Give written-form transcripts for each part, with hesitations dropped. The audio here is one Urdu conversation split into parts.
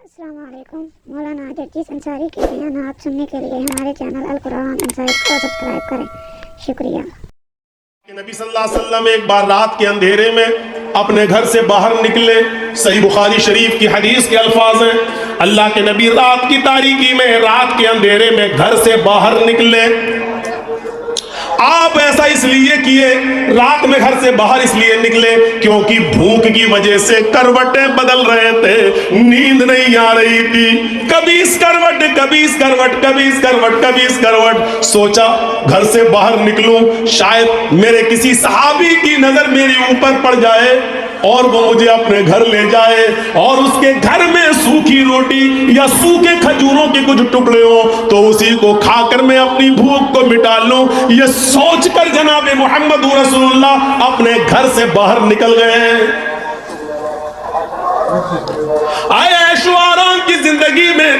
السلام علیکم، مولانا جرجیس انصاری کے بیانات سننے کے لیے ہمارے چینل القرآن انسائٹ کو سبسکرائب کریں، شکریہ۔ نبی صلی اللہ علیہ وسلم ایک بار رات کے اندھیرے میں اپنے گھر سے باہر نکلے۔ صحیح بخاری شریف کی حدیث کے الفاظ ہیں، اللہ کے نبی رات کی تاریکی میں، رات کے اندھیرے میں گھر سے باہر نکلے۔ آپ ایسا اس لیے کیے، رات میں گھر سے باہر اس لیے نکلے کیونکہ بھوک کی وجہ سے کروٹیں بدل رہے تھے، نیند نہیں آ رہی تھی، کبھی اس کروٹ کبھی اس کروٹ کبھی اس کروٹ کبھی اس کروٹ۔ سوچا گھر سے باہر نکلوں، شاید میرے کسی صحابی کی نظر میرے اوپر پڑ جائے اور وہ مجھے اپنے گھر لے جائے اور اس کے گھر میں سوکھی روٹی یا سوکھے کھجوروں کے کچھ ٹکڑے ہوں تو اسی کو کھا کر میں اپنی بھوک کو مٹا لوں۔ یہ سوچ کر جناب محمد رسول اللہ اپنے گھر سے باہر نکل گئے۔ آئے عیش و آرام کی زندگی میں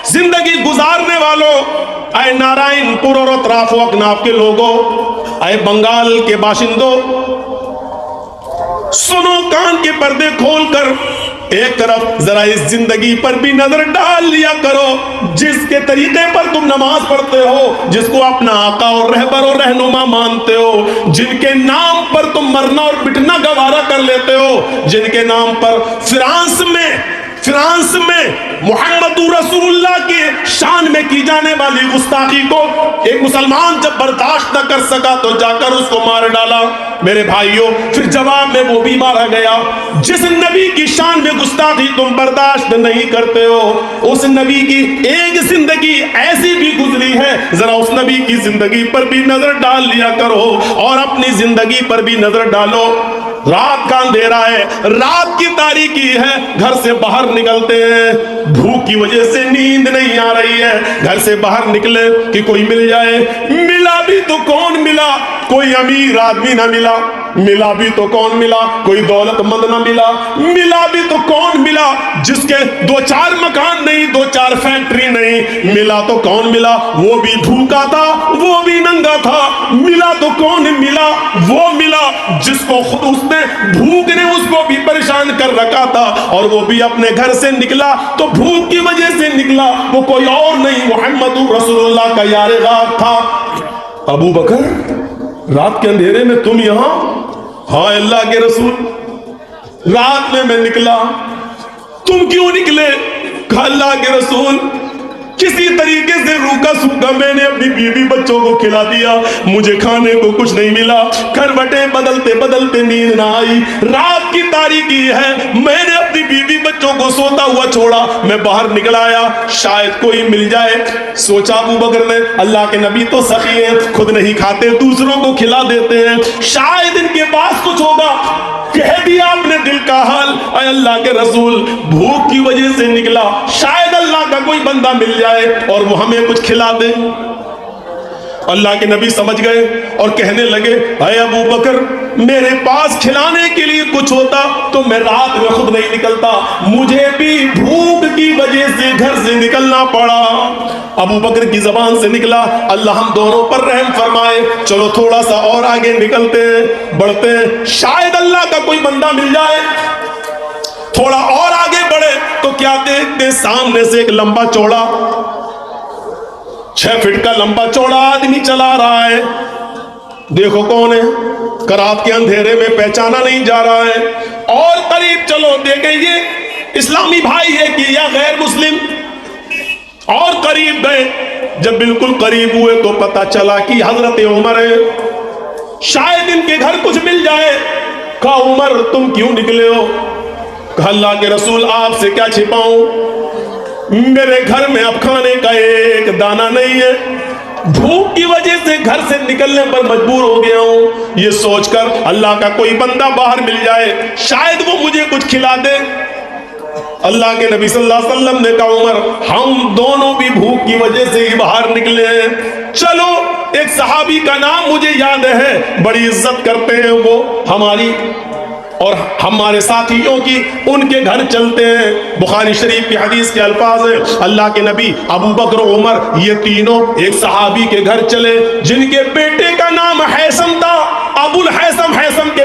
زندگی گزارنے والوں، آئے نارائن پور اور اطراف و اکناف کے لوگوں، آئے بنگال کے باشندوں، سنو، کان کے پردے کھول کر ایک طرف ذرا اس زندگی پر بھی نظر ڈال لیا کرو جس کے طریقے پر تم نماز پڑھتے ہو، جس کو اپنا آقا اور رہبر اور رہنما مانتے ہو، جن کے نام پر تم مرنا اور مٹنا گوارا کر لیتے ہو، جن کے نام پر فرانس میں محمد رسول اللہ کے شان میں کی جانے والی گستاخی کو ایک مسلمان جب برداشت نہ کر سکا تو جا کر اس کو مار ڈالا۔ میرے بھائیوں، پھر جواب میں وہ بھی مارا گیا۔ جس نبی کی شان میں گستاخی تم برداشت نہیں کرتے ہو، اس نبی کی ایک زندگی ایسی بھی گزری ہے، ذرا اس نبی کی زندگی پر بھی نظر ڈال لیا کرو اور اپنی زندگی پر بھی نظر ڈالو۔ رات کا اندھیرا ہے، رات کی تاریکی ہے، گھر سے باہر نکلتے ہیں، بھوک کی وجہ سے نیند نہیں آ رہی ہے، گھر سے باہر نکلے کہ کوئی مل جائے۔ ملا بھی تو کون ملا؟ کوئی امیر آدمی نہ ملا۔ ملا بھی تو کون ملا؟ کوئی دولت مند نہ ملا۔ ملا بھی تو کون ملا؟ جس کے 2-4 مکان نہیں، 2-4 فیکٹری نہیں۔ ملا تو کون ملا؟ وہ بھی بھوکا تھا، وہ بھی ننگا تھا۔ ملا تو کون ملا؟ وہ ملا جس کو خود اس نے بھوک نے اس کو بھی پریشان کر رکھا تھا اور وہ بھی اپنے گھر سے نکلا تو بھوک کی وجہ سے نکلا، وہ کوئی اور نہیں، محمد رسول اللہ کا یار غار تھا۔ ابو بکر، رات کے اندھیرے میں تم یہاں؟ ہاں اللہ کے رسول، رات میں نکلا۔ تم کیوں نکلے؟ کہا اللہ کے رسول، کسی طریقے سے روکا سوکھا میں نے اپنی بیوی بچوں کو کھلا دیا، مجھے کھانے کو کچھ نہیں ملا، کروٹیں بدلتے بدلتے نیند نہ آئی، رات کی تاریکی ہے، میں نے اپنی بیوی بچوں کو سوتا ہوا چھوڑا، میں باہر نکل آیا، شاید کوئی مل جائے۔ سوچا ابو بکر نے، اللہ کے نبی تو سخی ہیں، خود نہیں کھاتے، دوسروں کو کھلا دیتے ہیں، شاید ان کے پاس کچھ ہوگا۔ کہہ دیا اپنے دل کا حال، اے اللہ کے رسول، بھوک کی وجہ سے نکلا، شاید اللہ کا کوئی بندہ مل جائے اور وہ ہمیں کچھ کھلا دے۔ اللہ کے نبی سمجھ گئے اور کہنے لگے، اے ابو بکر، میرے پاس کھلانے کے لیے کچھ ہوتا تو میں رات میں خود نہیں نکلتا، مجھے بھی بھوک کی وجہ سے گھر سے نکلنا پڑا۔ ابو بکر کی زبان سے نکلا، اللہ ہم دونوں پر رحم فرمائے، چلو تھوڑا سا اور آگے نکلتے ہیں، بڑھتے ہیں، شاید اللہ کا کوئی بندہ مل جائے۔ تھوڑا اور آگے بڑھے تو کیا دیکھتے، سامنے سے ایک لمبا چوڑا 6 فٹ کا لمبا چوڑا آدمی چلا رہا ہے۔ دیکھو کون ہے؟ رات کے اندھیرے میں پہچانا نہیں جا رہا ہے، اور قریب چلو دیکھیں یہ اسلامی بھائی ہے کہ یا غیر مسلم، اور قریب گئے، جب بالکل قریب ہوئے تو پتہ چلا کہ حضرت عمر ہے، شاید ان کے گھر کچھ مل جائے۔ کہا عمر تم کیوں نکلے ہو؟ کہا اللہ کے رسول آپ سے کیا چھپاؤں، میرے گھر میں اب کھانے کا ایک دانہ نہیں ہے، بھوک کی وجہ سے گھر سے نکلنے پر مجبور ہو گیا ہوں، یہ سوچ کر اللہ کا کوئی بندہ باہر مل جائے، شاید وہ مجھے کچھ کھلا دے۔ اللہ کے نبی صلی اللہ علیہ وسلم نے کہا عمر ہم دونوں بھی بھوک کی وجہ سے ہی باہر نکلے ہیں، چلو ایک صحابی کا نام مجھے یاد ہے، بڑی عزت کرتے ہیں وہ ہماری اور ہمارے ساتھیوں کی، ان کے گھر چلتے ہیں۔ بخاری شریف کی حدیث کے الفاظ ہیں، اللہ کے نبی، ابو بکر، عمر، یہ تینوں ایک صحابی کے گھر چلے جن کے بیٹے کا نام حیثم تھا، ابو الحیثم، حیثم کے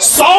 100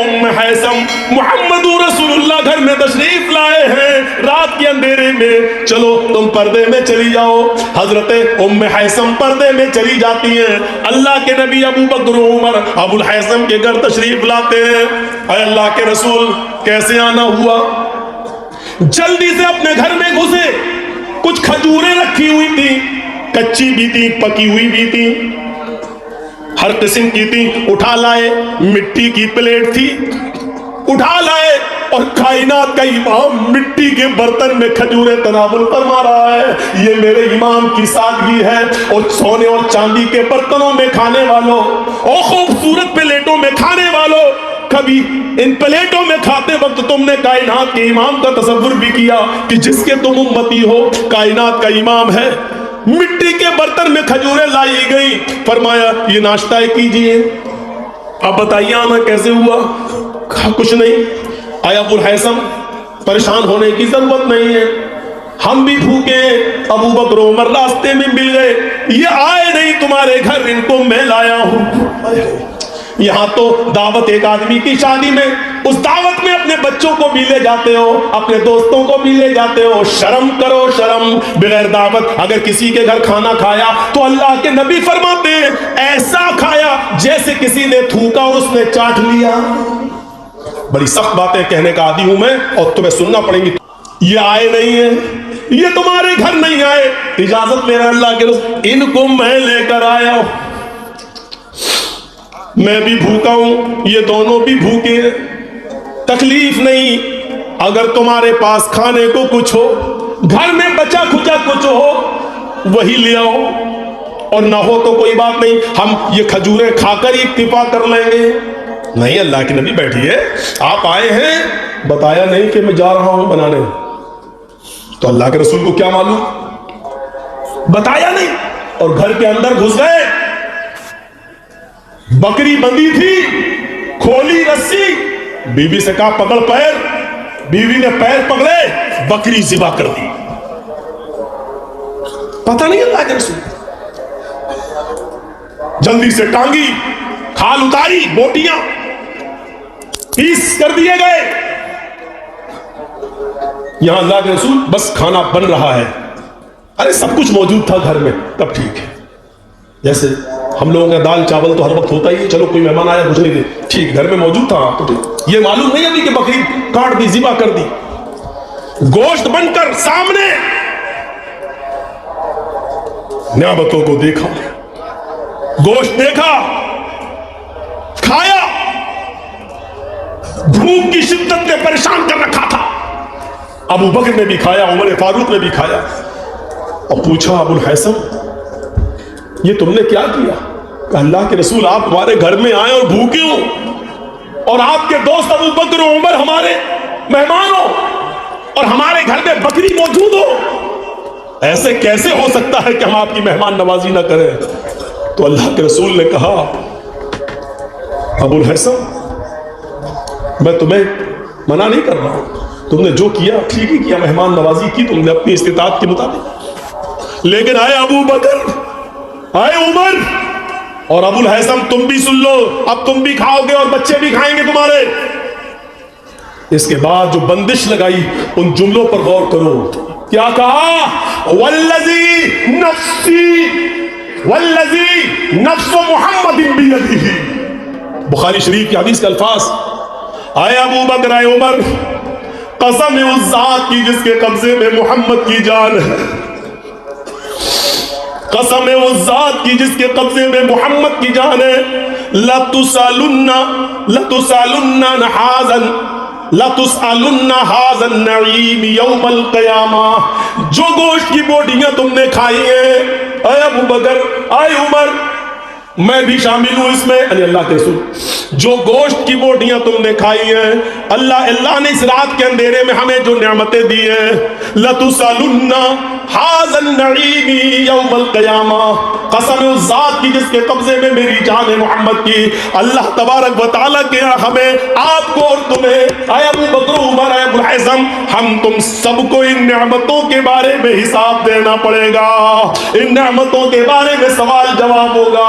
ام حیثم, محمد رسول اللہ گھر میں تشریف لائے ہیں رات کے اندھیرے میں, چلو تم پردے میں چلی جاؤ. حضرت ام حیثم پردے میں چلی جاتی ہیں. اللہ کے نبی ابو بکر عمر ابو الحیثم کے گھر تشریف لاتے ہیں. اے اللہ کے رسول کیسے آنا ہوا؟ جلدی سے اپنے گھر میں گھسے. کچھ کھجوریں رکھی ہوئی تھی, کچی بھی تھی پکی ہوئی بھی تھی, ہر قسم کی تھی, اٹھا لائے. مٹی کی پلیٹ تھی, اٹھا لائے, اور کائنات کا امام مٹی کے برتن میں کھجوریں تناول فرما رہا ہے. یہ میرے امام کی سادگی ہے. اور سونے اور چاندی کے برتنوں میں کھانے والوں اور خوبصورت پلیٹوں میں کھانے والوں, کبھی ان پلیٹوں میں کھاتے وقت تم نے کائنات کے امام کا تصور بھی کیا کہ جس کے تم امتی ہو کائنات کا امام ہے؟ مٹی کے برتن میں کھجوریں لائی گئی. فرمایا یہ ناشتہ کیجئے. اب بتائیے آنا کیسے ہوا؟ کچھ نہیں. آیا ابو الحیثم پریشان ہونے کی ضرورت نہیں ہے, ہم بھی بھوکے. ابو بکر عمر راستے میں مل گئے. یہ آئے نہیں تمہارے گھر, ان کو میں لایا ہوں. یہاں تو دعوت ایک آدمی کی شادی میں, اس دعوت میں اپنے بچوں کو بھی لے جاتے ہو, اپنے دوستوں کو بھی لے جاتے ہو. شرم کرو شرم. بغیر دعوت اگر کسی کے گھر کھانا کھایا تو اللہ کے نبی فرماتے ہیں ایسا کھایا جیسے کسی نے تھوکا اور اس نے چاٹ لیا. بڑی سخت باتیں کہنے کا عادی ہوں میں اور تمہیں سننا پڑیں گی. یہ آئے نہیں ہیں, یہ تمہارے گھر نہیں آئے. اجازت میرا اللہ کے رسول, ان کو میں لے کر آیا ہوں. میں بھی بھوکا ہوں, یہ دونوں بھی بھوکے ہیں. تکلیف نہیں, اگر تمہارے پاس کھانے کو کچھ ہو, گھر میں بچا کھچا کچھ ہو, وہی لے آؤ. اور نہ ہو تو کوئی بات نہیں, ہم یہ کھجوریں کھا کر ہی اکتفا کر لیں گے. نہیں اللہ کے نبی بیٹھیے, آپ آئے ہیں, بتایا نہیں کہ میں جا رہا ہوں بنانے. تو اللہ کے رسول کو کیا معلوم, بتایا نہیں, اور گھر کے اندر گھس گئے. بکری بندی تھی, کھولی رسی, بیوی سے کہا پکڑ پیر. بیوی نے پیر پکڑے, بکری ذبح کر دی. پتہ نہیں اللہ کے رسول, جلدی سے ٹانگی, کھال اتاری, بوٹیاں پیس کر دیے گئے. یہاں اللہ کے رسول بس کھانا بن رہا ہے. ارے سب کچھ موجود تھا گھر میں, تب ٹھیک ہے. جیسے ہم لوگوں کا دال چاول تو ہر وقت ہوتا ہی ہے, چلو کوئی مہمان آیا کچھ نہیں دے, ٹھیک گھر میں موجود تھا تو ٹھیک. یہ معلوم نہیں ابھی کہ بکری کاٹ دی, ذبح کر دی, گوشت بن کر سامنے. نعمتوں کو دیکھا, گوشت دیکھا, کھایا. بھوک کی شدت نے پریشان کر رکھا تھا. ابو بکر نے بھی کھایا, عمر فاروق نے بھی کھایا. اور پوچھا ابو الحیثم یہ تم نے کیا کیا؟ کہ اللہ کے رسول آپ ہمارے گھر میں آئے اور بھوکے ہو, اور آپ کے دوست ابو بکر و عمر ہمارے مہمان ہو, اور ہمارے گھر میں بکری موجود ہو. ایسے کیسے ہو سکتا ہے کہ ہم آپ کی مہمان نوازی نہ کریں؟ تو اللہ کے رسول نے کہا ابو الحیثم میں تمہیں منع نہیں کر رہا ہوں, تم نے جو کیا ٹھیک ہی کیا, مہمان نوازی کی تم نے اپنی استطاعت کے مطابق. لیکن آئے ابو بکر, آئے عمر اور ابو الحیثم, تم بھی سن لو, اب تم بھی کھاؤ گے اور بچے بھی کھائیں گے تمہارے. اس کے بعد جو بندش لگائی ان جملوں پر غور کرو. کیا کہا؟ والذی نفس محمد بیدہ. بخاری شریف کی حدیث کے الفاظ. آئے ابو بکر, آئے عمر, قسم ہے اس ذات کی جس کے قبضے میں محمد کی جان ہے, قسم ہے اس ذات کی جس کے قبضے میں محمد کی جان ہے. لَتُسْأَلُنَّ هَذَا النَّعِيمِ يَوْمَ الْقِيَامَةِ. جو گوشت کی بوٹیاں تم نے کھائی ہیں, اے ابو بکر, اے عمر, میں بھی شامل ہوں اس میں. اللہ کے رسول, جو گوشت کی بوٹیاں تم نے کھائی ہیں, اللہ نے اس رات کے اندھیرے میں ہمیں جو نعمتیں دی ہیں, لَتُسْأَلُنَّ هَذَا النَّعِيمِ يَوْمَ الْقِيَامَةِ. قسم اس ذات کی جس کے قبضے میں میری جان ہے محمد کی. اللہ تبارک و تعالیٰ کے ہمیں, آپ کو اور تمہیں, اے ابو بکر عمر, اے ابو الحیثم, ہم تم سب کو ان نعمتوں کے بارے میں حساب دینا پڑے گا. ان نعمتوں کے بارے میں سوال جواب ہوگا.